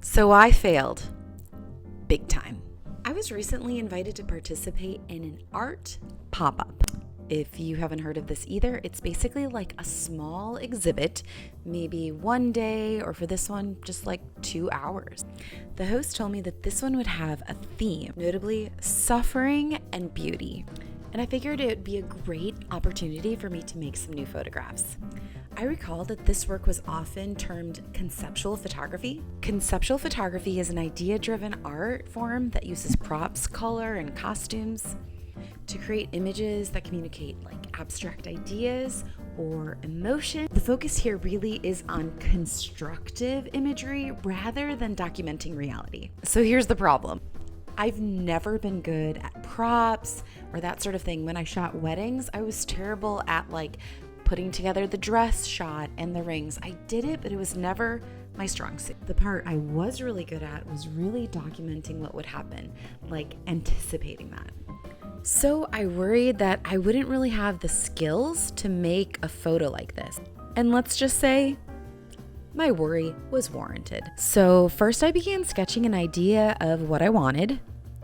So I failed big time. I was recently invited to participate in an art pop-up. If you haven't heard of this either, it's basically like a small exhibit, maybe one day, or for this one, just like 2 hours. The host told me that this one would have a theme, notably suffering and beauty. And I figured it would be a great opportunity for me to make some new photographs. I recall that this work was often termed conceptual photography. Conceptual photography is an idea-driven art form that uses props, color, and costumes to create images that communicate like abstract ideas or emotion. The focus here really is on constructive imagery rather than documenting reality. So here's the problem. I've never been good at props or that sort of thing. When I shot weddings, I was terrible at like putting together the dress shot and the rings. I did it, but it was never my strong suit. The part I was really good at was really documenting what would happen, like anticipating that. So I worried that I wouldn't really have the skills to make a photo like this. And let's just say, my worry was warranted. So first I began sketching an idea of what I wanted.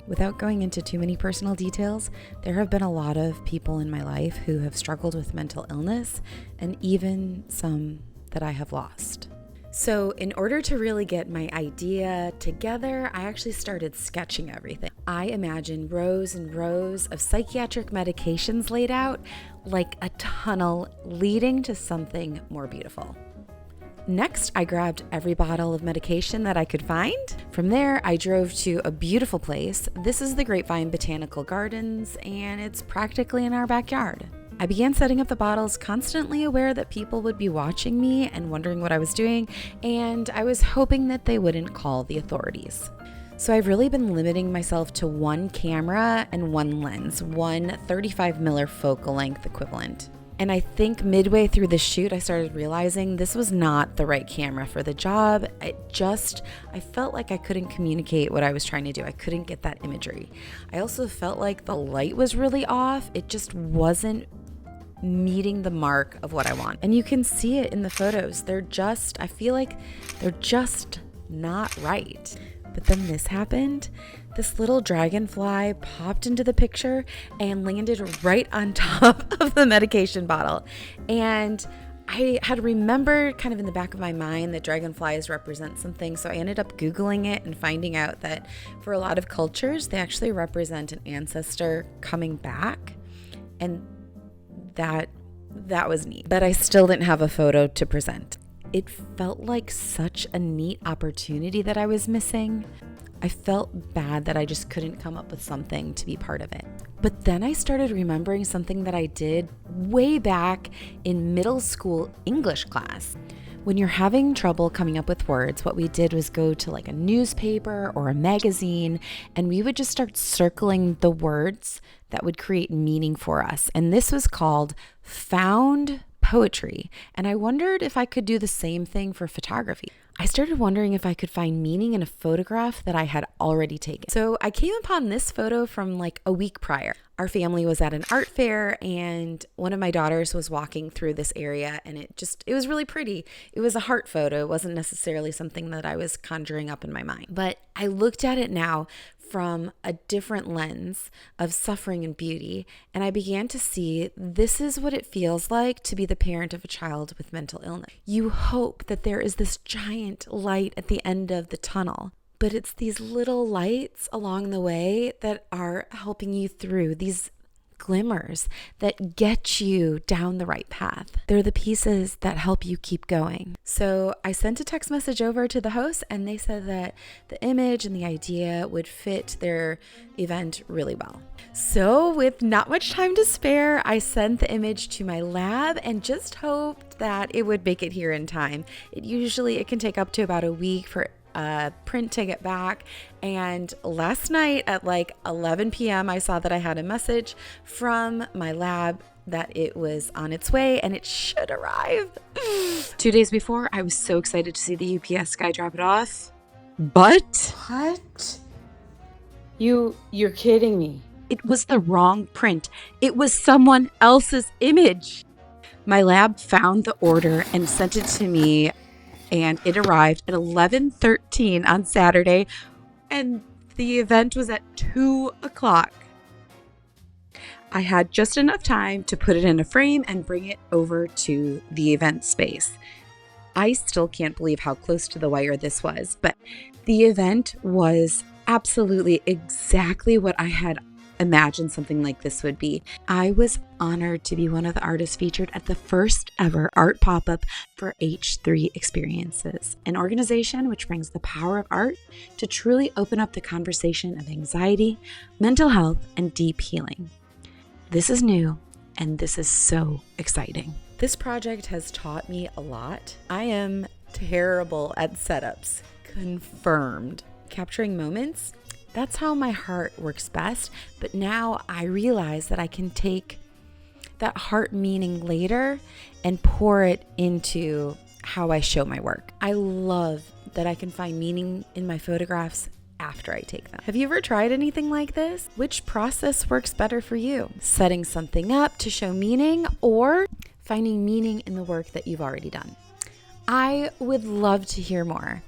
Without going into too many personal details, there have been a lot of people in my life who have struggled with mental illness, and even some that I have lost. So in order to really get my idea together, I actually started sketching everything. I imagined rows and rows of psychiatric medications laid out like a tunnel leading to something more beautiful. Next, I grabbed every bottle of medication that I could find. From there, I drove to a beautiful place. This is the Grapevine Botanical Gardens, and it's practically in our backyard. I began setting up the bottles, constantly aware that people would be watching me and wondering what I was doing, and I was hoping that they wouldn't call the authorities. So I've really been limiting myself to one camera and one lens, one 35mm focal length equivalent. And I think midway through the shoot, I started realizing this was not the right camera for the job. I felt like I couldn't communicate what I was trying to do. I couldn't get that imagery. I also felt like the light was really off. It just wasn't meeting the mark of what I want. And you can see it in the photos. I feel like they're just not right. But then this happened. This little dragonfly popped into the picture and landed right on top of the medication bottle. And I had remembered kind of in the back of my mind that dragonflies represent something. So I ended up Googling it and finding out that for a lot of cultures, they actually represent an ancestor coming back. And that was neat. But I still didn't have a photo to present. It felt like such a neat opportunity that I was missing. I felt bad that I just couldn't come up with something to be part of it. But then I started remembering something that I did way back in middle school English class. When you're having trouble coming up with words, what we did was go to like a newspaper or a magazine, and we would just start circling the words that would create meaning for us. And this was called found poetry. And I wondered if I could do the same thing for photography. I started wondering if I could find meaning in a photograph that I had already taken. So I came upon this photo from like a week prior. Our family was at an art fair, and one of my daughters was walking through this area, and it was really pretty. It was a heart photo. It wasn't necessarily something that I was conjuring up in my mind. But I looked at it now from a different lens of suffering and beauty, and I began to see this is what it feels like to be the parent of a child with mental illness. You hope that there is this giant light at the end of the tunnel, but it's these little lights along the way that are helping you through, these glimmers that get you down the right path. They're the pieces that help you keep going. So I sent a text message over to the host, and they said that the image and the idea would fit their event really well. So with not much time to spare, I sent the image to my lab and just hoped that it would make it here in time. It can take up to about a week for print to get back. And last night at like 11 p.m., I saw that I had a message from my lab that it was on its way and it should arrive. 2 days before, I was so excited to see the UPS guy drop it off. But What? You're kidding me. it was the wrong print. It was someone else's image. My lab found the order and sent it to me and it arrived at 11:13 on Saturday, and the event was at 2 o'clock. I had just enough time to put it in a frame and bring it over to the event space. I still can't believe how close to the wire this was, but the event was absolutely exactly what I had imagined something like this would be. I was honored to be one of the artists featured at the first ever art pop-up for H3 Experiences, an organization which brings the power of art to truly open up the conversation of anxiety, mental health, and deep healing. This is new, and this is so exciting. This project has taught me a lot. I am terrible at setups. Confirmed. Capturing moments, that's how my heart works best. But now I realize that I can take that heart meaning later and pour it into how I show my work. I love that I can find meaning in my photographs after I take them. Have you ever tried anything like this? Which process works better for you? Setting something up to show meaning, or finding meaning in the work that you've already done? I would love to hear more.